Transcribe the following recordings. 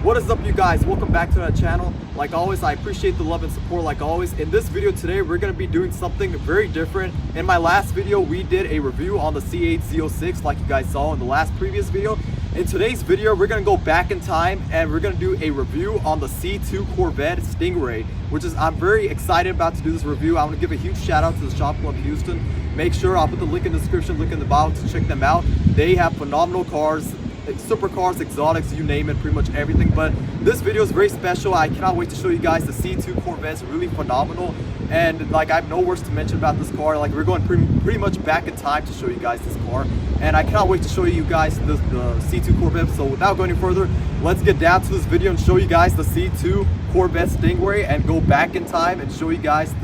What is up, you guys? Welcome back to that channel. Like always, I appreciate the love and support like always. In this video today, we're going to be doing something very different. In my last video, we did a review on the C8 Z06 like you guys saw in the last previous video. In today's video, we're going to go back in time and we're going to do a review on the C2 Corvette Stingray, which is, I'm very excited about to do this review. I want to give a huge shout out to the Shop Club Houston. Make sure I'll put the link in the description, link in the bio to check them out. They have phenomenal cars, supercars, exotics, you name it, pretty much everything. But this video is very special. I cannot wait to show you guys the C2 Corvette. It's really phenomenal, and like I have no words to mention about this car. Like we're going pretty much back in time to show you guys this car, and I cannot wait to show you guys the C2 Corvette. So without going any further, let's get down to this video and show you guys the C2 Corvette Stingray and go back in time and show you guys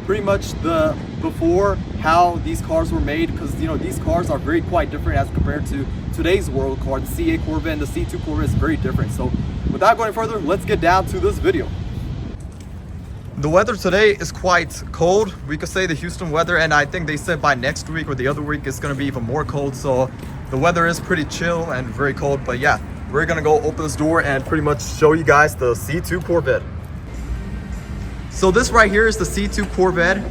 pretty much the before, how these cars were made, because you know these cars are quite different as compared to today's world car. The C8 Corvette and the C2 Corvette is very different. So without going further, let's get down to this video. The weather today is quite cold. We could say the Houston weather, and I think they said by next week or the other week it's going to be even more cold. So the weather is pretty chill and very cold. But yeah, we're going to go open this door and pretty much show you guys the C2 Corvette. So this right here is the C2 Corvette,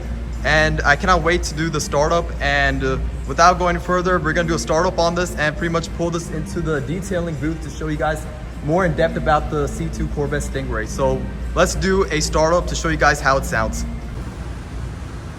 and I cannot wait to do the startup. And without going further, we're gonna do a startup on this and pretty much pull this into the detailing booth to show you guys more in depth about the C2 Corvette Stingray. So let's do a startup to show you guys how it sounds.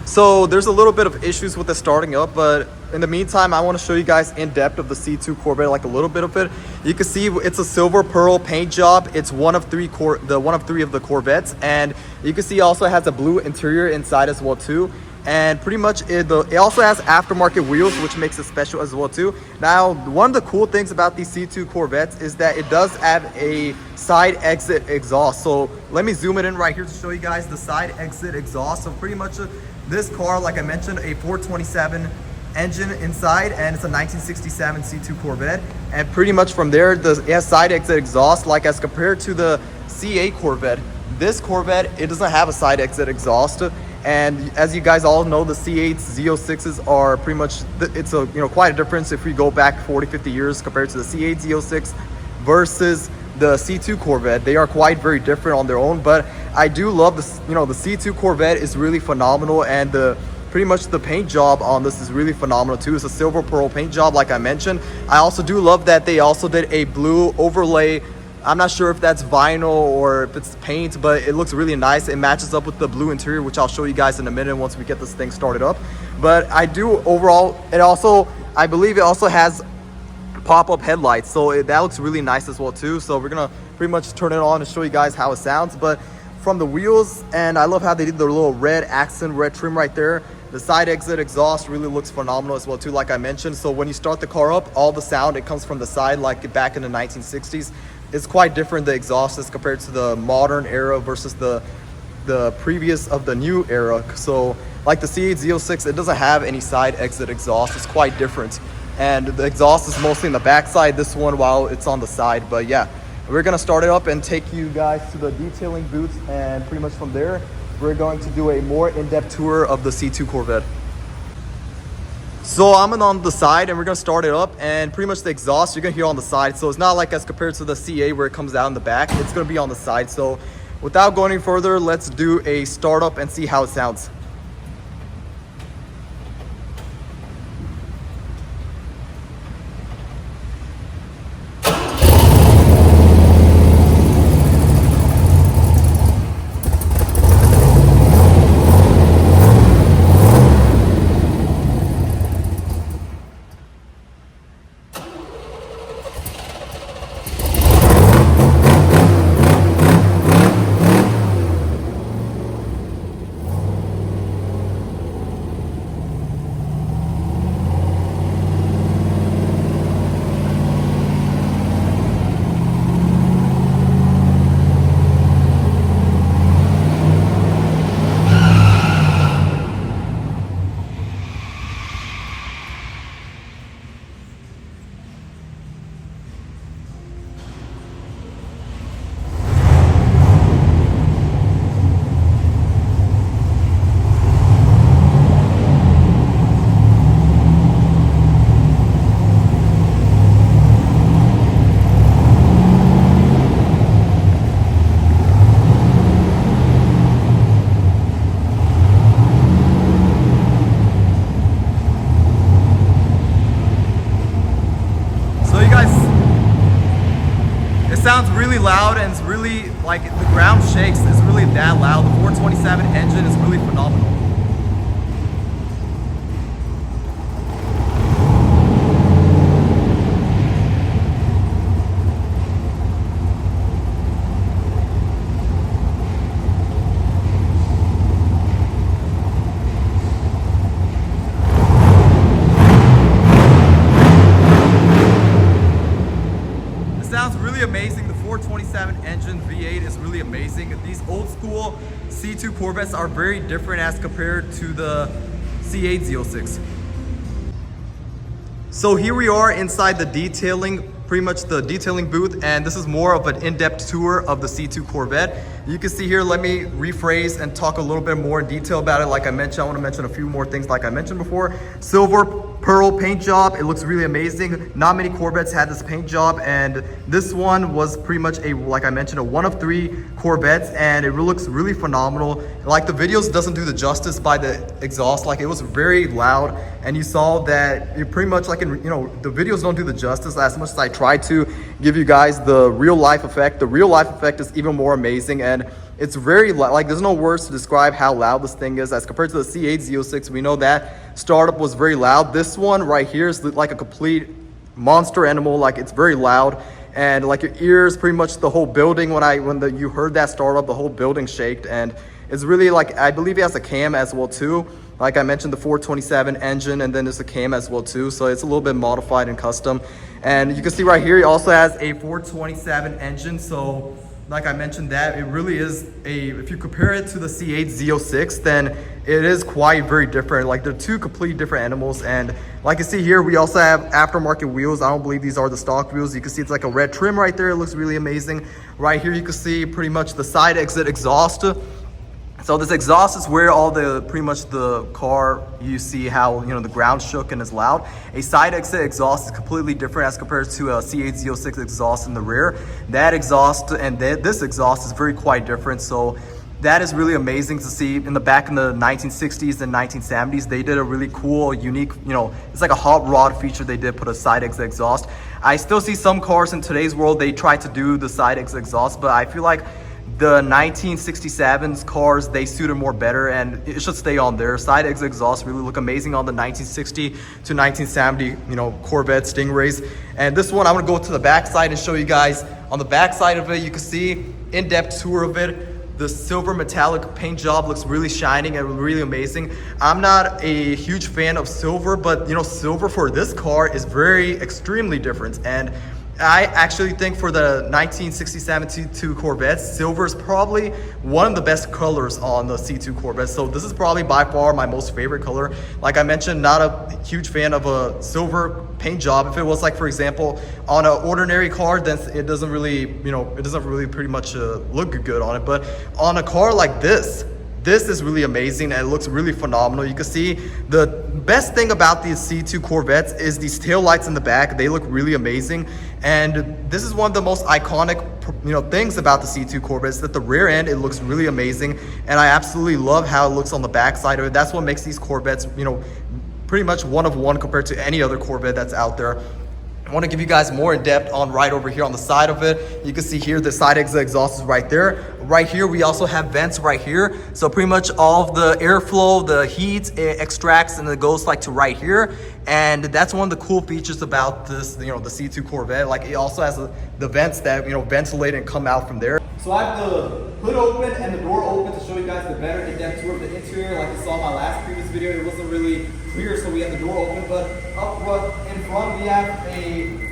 So there's a little bit of issues with the starting up, but in the meantime, I want to show you guys in depth of the C2 Corvette, like a little bit of it. You can see it's a silver pearl paint job. It's one of three of the Corvettes, and you can see it also has a blue interior inside as well too. And pretty much it also has aftermarket wheels, which makes it special as well too. Now, one of the cool things about these C2 Corvettes is that it does have a side exit exhaust. So let me zoom it in right here to show you guys the side exit exhaust. So pretty much this car, like I mentioned, a 427 engine inside, and it's a 1967 C2 Corvette. And pretty much from there, it has side exit exhaust, like as compared to the C8 Corvette. This Corvette, it doesn't have a side exit exhaust. And as you guys all know, the C8 Z06s are pretty much, it's a quite a difference if we go back 40-50 years compared to the C8 Z06 versus the C2 Corvette. They are quite very different on their own, but I do love this. The C2 Corvette is really phenomenal, and pretty much the paint job on this is really phenomenal too. It's a silver pearl paint job, like I mentioned. I also do love that they also did a blue overlay. I'm not sure if that's vinyl or if it's paint, but it looks really nice. It matches up with the blue interior, which I'll show you guys in a minute once we get this thing started up. But I do overall, I believe it also has pop-up headlights, so that looks really nice as well too. So we're gonna pretty much turn it on and show you guys how it sounds. But from the wheels, and I love how they did the little red accent red trim right there. The side exit exhaust really looks phenomenal as well too, like I mentioned. So when you start the car up, all the sound, it comes from the side, like back in the 1960s. It's quite different, the exhaust, as compared to the modern era versus the previous of the new era. So like the C8 Z06, it doesn't have any side exit exhaust. It's quite different, and the exhaust is mostly in the backside, this one, while it's on the side. But yeah, we're gonna start it up and take you guys to the detailing booth, and pretty much from there we're going to do a more in-depth tour of the C2 Corvette. So I'm on the side, and we're gonna start it up, and pretty much the exhaust you're gonna hear on the side. So it's not like as compared to the C8 where it comes out in the back. It's gonna be on the side. So without going any further, let's do a startup and see how it sounds. sounds really loud, and it's really like the ground shakes. It's really that loud. The 427 engine is really phenomenal. Sounds really amazing. The 427 engine V8 is really amazing. These old school C2 Corvettes are very different as compared to the C8 Z06. So here we are inside the detailing, pretty much the detailing booth, and this is more of an in-depth tour of the C2 Corvette. You can see here, let me rephrase and talk a little bit more in detail about it. Like I mentioned, I want to mention a few more things like I mentioned before. Silver pearl paint job, it looks really amazing. Not many Corvettes had this paint job, and this one was pretty much a, like I mentioned, a one of three Corvettes, and it looks really phenomenal. Like the videos doesn't do the justice by the exhaust. Like it was very loud, and you saw that it pretty much like in, you know, the videos don't do the justice as much as I try to give you guys the real life effect. The real life effect is even more amazing, and it's very like there's no words to describe how loud this thing is as compared to the C8 Z06. We know that startup was very loud. This one right here is like a complete monster animal. Like it's very loud, and like your ears, pretty much the whole building, when you heard that startup, the whole building shaked. And it's really like, I believe it has a cam as well too. Like I mentioned, the 427 engine, and then there's a cam as well too, so it's a little bit modified and custom. And you can see right here, it also has a 427 engine. So like I mentioned, that it really is if you compare it to the C8 Z06, then it is quite very different. Like they're two completely different animals. And like you see here, we also have aftermarket wheels. I don't believe these are the stock wheels. You can see it's like a red trim right there. It looks really amazing. Right here, you can see pretty much the side exit exhaust. So this exhaust is where all the, pretty much the car, you see how, you know, the ground shook and is loud. A side exit exhaust is completely different as compared to a C8 Z06 exhaust in the rear. That exhaust and this exhaust is very quite different. So that is really amazing to see. In the back in the 1960s and 1970s, they did a really cool, unique, you know, it's like a hot rod feature. They did put a side exit exhaust. I still see some cars in today's world, they try to do the side exit exhaust, but I feel like the 1967's cars, they suited more better, and it should stay on there. Side exit exhaust really look amazing on the 1960 to 1970, you know, Corvette Stingrays. And this one, I'm gonna go to the back side and show you guys. On the back side of it, you can see in-depth tour of it. The silver metallic paint job looks really shining and really amazing. I'm not a huge fan of silver, but you know, silver for this car is very extremely different. And I actually think for the 1967 C2 Corvette, silver is probably one of the best colors on the C2 Corvette. So this is probably by far my most favorite color. Like I mentioned, not a huge fan of a silver paint job. If it was like, for example, on an ordinary car, then it doesn't really, you know, it doesn't really pretty much look good on it. But on a car like this is really amazing, and it looks really phenomenal. You can see the best thing about these C2 Corvettes is these tail lights in the back. They look really amazing, and this is one of the most iconic, you know, things about the C2 Corvettes, that the rear end, it looks really amazing, and I absolutely love how it looks on the back side of it. That's what makes these Corvettes, you know, pretty much one of one compared to any other Corvette that's out there. I want to give you guys more in depth on right over here on the side of it. You can see here the side exit exhaust is right there. Right here we also have vents right here. So pretty much all of the airflow, the heat, it extracts and it goes like to right here. And that's one of the cool features about this, you know, the C2 Corvette. Like it also has the vents that, you know, ventilate and come out from there. So I have the hood open and the door open to show you guys the better in-depth tour of the interior. Like you saw in my last previous video, it wasn't really clear, so we have the door open. But up front, in front, we have a,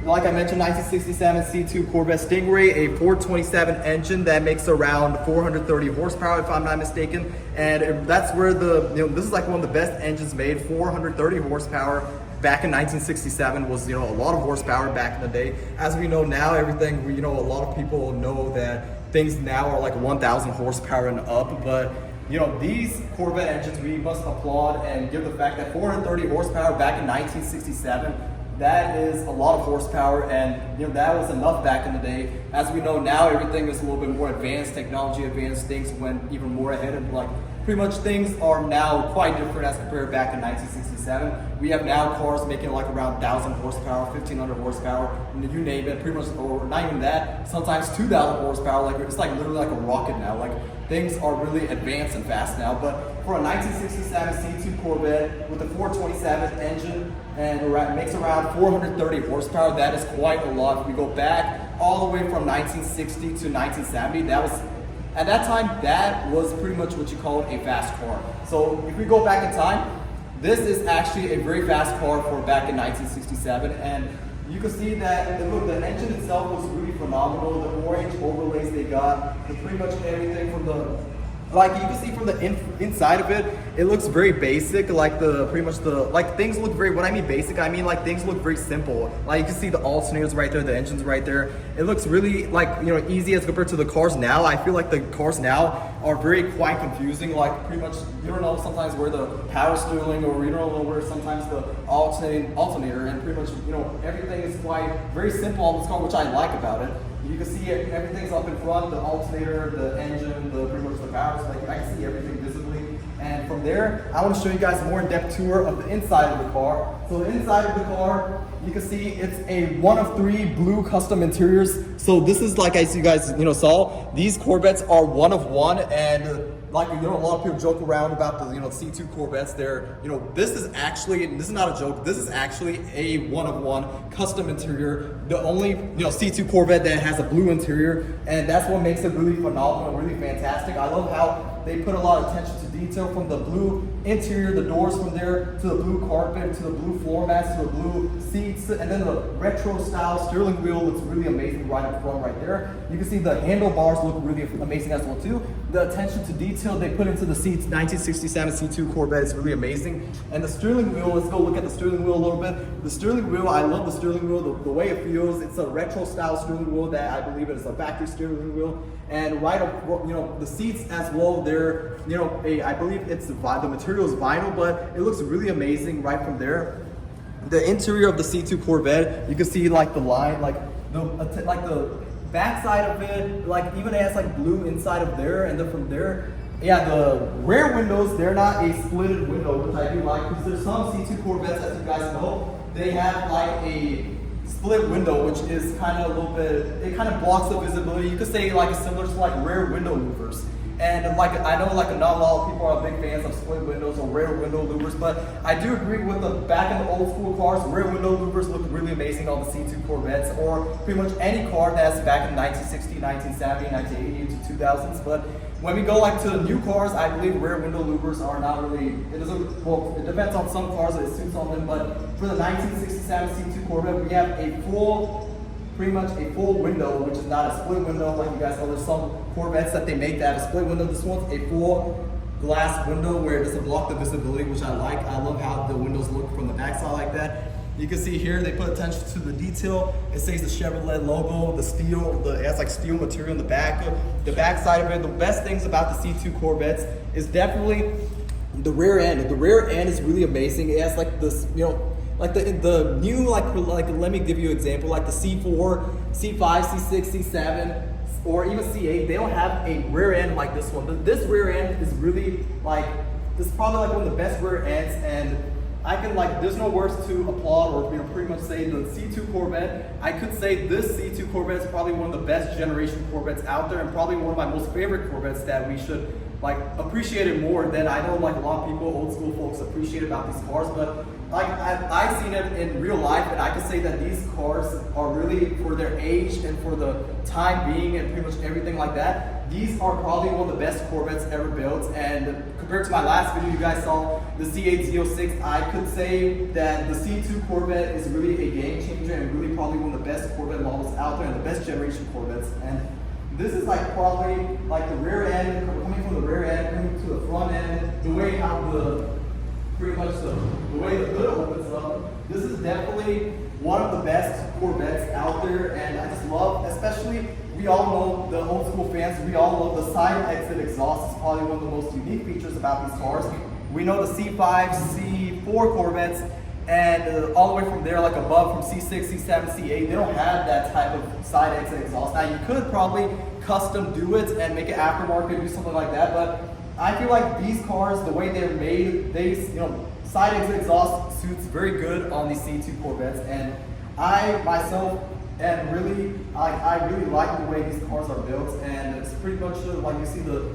like I mentioned, 1967 C2 Corvette Stingray, a 427 engine that makes around 430 horsepower, if I'm not mistaken. And that's where the, you know, this is like one of the best engines made, 430 horsepower. Back in 1967 was, you know, a lot of horsepower back in the day. As we know now, everything, you know, a lot of people know that things now are like 1,000 horsepower and up. But, you know, these Corvette engines, we must applaud and give the fact that 430 horsepower back in 1967, that is a lot of horsepower, and you know, that was enough back in the day. As we know now, everything is a little bit more advanced, technology advanced, things went even more ahead, and like pretty much things are now quite different as compared back in 1967. We have now cars making like around 1,000 horsepower, 1,500 horsepower, you name it, pretty much, or not even that, sometimes 2,000 horsepower. Like it's like literally like a rocket now. Like things are really advanced and fast now. But for a 1967 C2 Corvette with a 427 engine and makes around 430 horsepower, that is quite a lot. If we go back all the way from 1960 to 1970, that was, at that time, that was pretty much what you called a fast car. So if we go back in time, this is actually a very fast car for back in 1967, and you can see that the engine itself was really phenomenal. The orange overlays they got, pretty much everything from the, like you can see from the inside of it, it looks very basic. Like things look very, when I mean basic, I mean like things look very simple. Like you can see the alternators right there, the engine's right there. It looks really like, easy as compared to the cars now. I feel like the cars now are very quite confusing. Like pretty much, you don't know sometimes where the power steering, or you don't know where sometimes the alternator, and pretty much, everything is quite very simple on this car, which I like about it. You can see it, everything's up in front, the alternator, the engine, pretty much the power, so like I can see everything visibly. And from there, I want to show you guys a more in-depth tour of the inside of the car. So the inside of the car, you can see it's a 1 of 3 blue custom interiors. So this is, like as you guys saw, these Corvettes are 1 of 1, and like a lot of people joke around about the C2 Corvettes. This is not a joke. This is actually a 1 of 1 custom interior. The only C2 Corvette that has a blue interior, and that's what makes it really phenomenal, really fantastic. I love how they put a lot of attention to detail, from the blue interior, the doors from there, to the blue carpet, to the blue floor mats, to the blue seats, and then the retro style steering wheel looks really amazing right up front right there. You can see the handlebars look really amazing as well too. The attention to detail they put into the seats, 1967 C2 Corvette is really amazing. And the steering wheel, let's go look at the steering wheel a little bit. The steering wheel, I love the steering wheel, the way it feels. It's a retro style steering wheel that I believe is a factory steering wheel. And right up, the seats as well, they're, I believe it's the material is vinyl, but it looks really amazing right from there. The interior of the C2 Corvette, you can see like the line, like the back side of it, like even it has like blue inside of there, and then from there, yeah, the rear windows, they're not a splitted window, which I do like, because there's some C2 Corvettes, as you guys know, they have like a split window, which is kind of a little bit, it kind of blocks the visibility. You could say like it's similar to like rear window louvers. And like I know like not a lot of people are big fans of split windows or rear window louvers, but I do agree with the back in the old school cars, rear window louvers look really amazing on the C2 Corvettes, or pretty much any car that's back in 1960, 1970, 1980 to 2000s. But when we go like to the new cars, I believe rear window louvers are not really, it depends on some cars that it suits on them, but for the 1967 C2 Corvette, we have pretty much a full window, which is not a split window like you guys know. There's some Corvettes that they make that have a split window. This one's a full glass window where it doesn't block the visibility, which I like. I love how the windows look from the backside like that. You can see here they put attention to the detail. It says the Chevrolet logo, the steel, it has like steel material in the back. The back side of it. The best things about the C2 Corvettes is definitely the rear end. The rear end is really amazing. It has like this, like the new, like let me give you an example, like the C4, C5, C6, C7, or even C8, they don't have a rear end like this one. But this rear end is really like, this is probably like one of the best rear ends, and I can there's no words to applaud or pretty much say the C2 Corvette. I could say this C2 Corvette is probably one of the best generation Corvettes out there, and probably one of my most favorite Corvettes that we should appreciate it more than I know a lot of people, old school folks, appreciate about these cars. But I've seen it in real life, and I can say that these cars are really, for their age and for the time being and pretty much everything like that, these are probably one of the best Corvettes ever built. And compared to my last video you guys saw, the C8 Z06, I could say that the C2 Corvette is really a game changer and really probably one of the best Corvette models out there and the best generation Corvettes. And this is probably the rear end, coming from the rear end, coming to the front end, the way how pretty much the way the hood opens up. This is definitely one of the best Corvettes out there, and I just love, especially, we all know, the old school fans, we all love the side exit exhaust. Is probably one of the most unique features about these cars. We know the C5, C4 Corvettes, and all the way from there, above, from C6, C7, C8, they don't have that type of side exit exhaust. Now, you could probably custom do it and make it aftermarket, do something like that, but I feel like these cars, the way they're made, side exit exhaust suits very good on these C2 Corvettes, and I myself am I really like the way these cars are built, and it's pretty much like you see the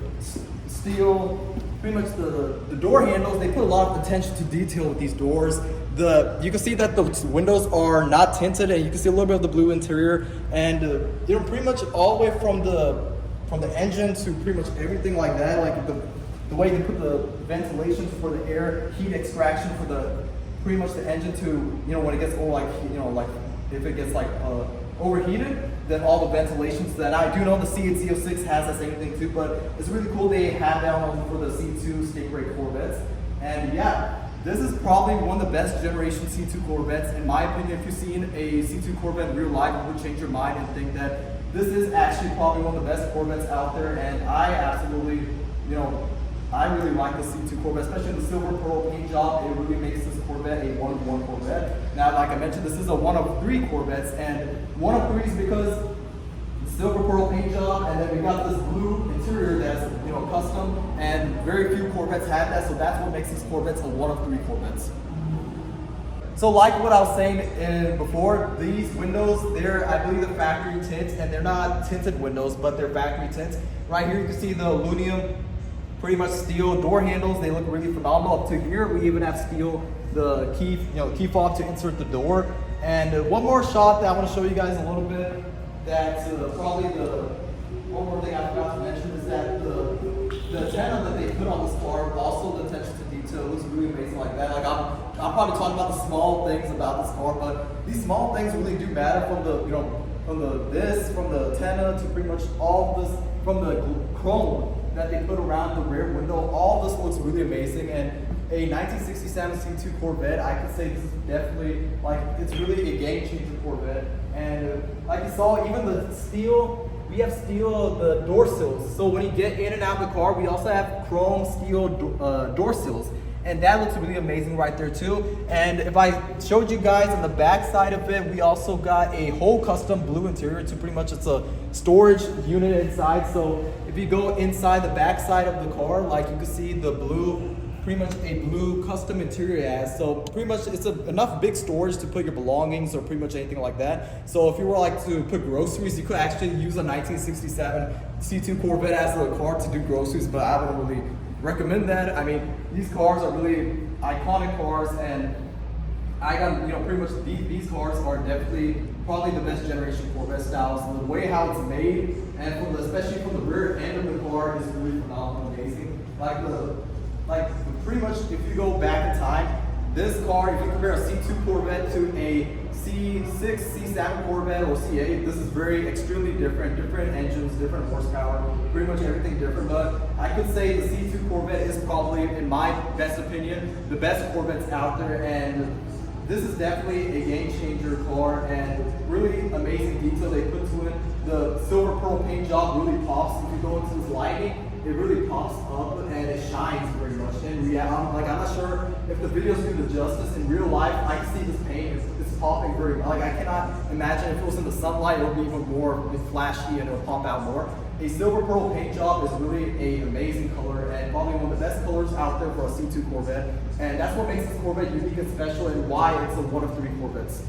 steel, pretty much the door handles. They put a lot of attention to detail with these doors. You can see that the windows are not tinted, and you can see a little bit of the blue interior, and pretty much all the way from the engine to pretty much everything like that, like the way they put the ventilation for the air heat extraction for pretty much the engine to when it gets like if it gets overheated, then all the ventilations that I do know the C8 has that same thing too, but it's really cool they have that on for the C2 Stingray Corvettes. And yeah, this is probably one of the best generation C2 Corvettes. In my opinion, if you've seen a C2 Corvette in real life, you would change your mind and think that this is actually probably one of the best Corvettes out there. And I absolutely, I really like the C2 Corvette, especially the silver pearl paint job. It really makes this Corvette a one-of-one Corvette. Now, like I mentioned, this is a one-of-3 Corvettes, and one of three is because the silver pearl paint job, and then we got this blue interior that's custom, and very few Corvettes have that, so that's what makes these Corvettes a one-of-3 Corvettes. So like what I was saying before, these windows, they're, I believe, the factory tints, and they're not tinted windows, but they're factory tints. Right here you can see the aluminum, pretty much steel door handles. They look really phenomenal. Up to here, we even have steel, the key, key fob to insert the door. And one more shot that I want to show you guys a little bit. That's probably one more thing I forgot to mention is that the antenna that they put on this car, also the attention to detail, looks really amazing like that. Like I'm probably talking about the small things about this car, but these small things really do matter. From the antenna to pretty much all this, from the chrome that they put around the rear window, all this looks really amazing. And a 1967 C2 Corvette, I could say this is definitely, it's really a game changer Corvette. And like you saw, even the steel, we have steel, the door sills. So when you get in and out of the car, we also have chrome steel door sills. And that looks really amazing right there too. And if I showed you guys on the back side of it, we also got a whole custom blue interior to pretty much, it's a storage unit inside. So if you go inside the back side of the car, like you can see the blue, pretty much a blue custom interior it has. So pretty much it's enough big storage to put your belongings or pretty much anything like that. So if you were to put groceries, you could actually use a 1967 C2 Corvette as a car to do groceries, but I wouldn't really recommend that. I mean, these cars are really iconic cars, and I got, pretty much these cars are definitely probably the best generation Corvette styles. The way how it's made, and especially from the rear end of the car, is really phenomenal, amazing. Like pretty much if you go back in time, this car, if you compare a C2 Corvette to a C6, C7 Corvette or C8, this is extremely different engines, different horsepower, pretty much everything different. But I could say the C2 Corvette is probably, in my best opinion, the best Corvettes out there, and this is definitely a game changer car, and really amazing detail they put to it. The silver pearl paint job really pops. If you go into this lighting, it really pops up and it shines very much. And I'm not sure if the videos do the justice. In real life, I can see this paint is popping very well. I cannot imagine if it was in the sunlight, it would be even more flashy and it would pop out more. A silver pearl paint job is really an amazing color, and probably one of the best colors out there for a C2 Corvette. And that's what makes this Corvette unique and special, and why it's a one-of-3 Corvettes.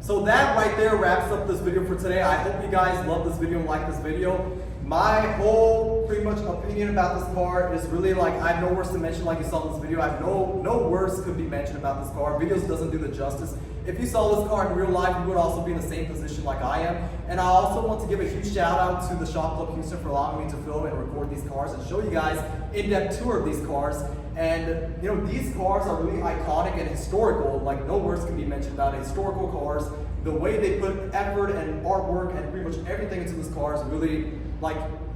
So that right there wraps up this video for today. I hope you guys love this video and like this video. My whole pretty much opinion about this car is really I have no words to mention. Like you saw in this video, I have no words could be mentioned about this car. Videos doesn't do the justice. If you saw this car in real life, you would also be in the same position like I am. And I also want to give a huge shout out to the Shop Club Houston for allowing me to film and record these cars and show you guys in-depth tour of these cars. And these cars are really iconic and historical. Like, no words can be mentioned about it. Historical cars, the way they put effort and artwork and pretty much everything into this car is really,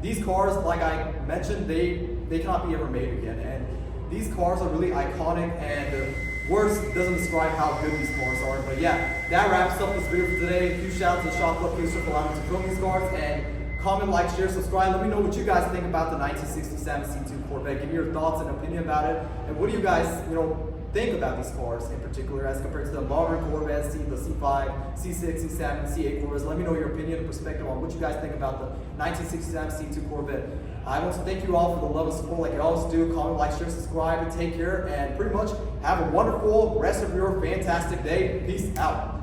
these cars, like I mentioned, they cannot be ever made again. And these cars are really iconic, and words doesn't describe how good these cars are. But yeah, that wraps up this video for today. Huge shout out to the Shop Club Houston for allowing me to film these cars. And comment, like, share, subscribe. Let me know what you guys think about the 1967 C2 Corvette. Give me your thoughts and opinion about it. And what do you guys, think about these cars in particular as compared to the modern Corvettes, the C5, C6, C7, C8 Corvettes. Let me know your opinion and perspective on what you guys think about the 1967 C2 Corvette. I want to thank you all for the love and support like you always do. Comment, like, share, subscribe, and take care. And pretty much have a wonderful rest of your fantastic day. Peace out.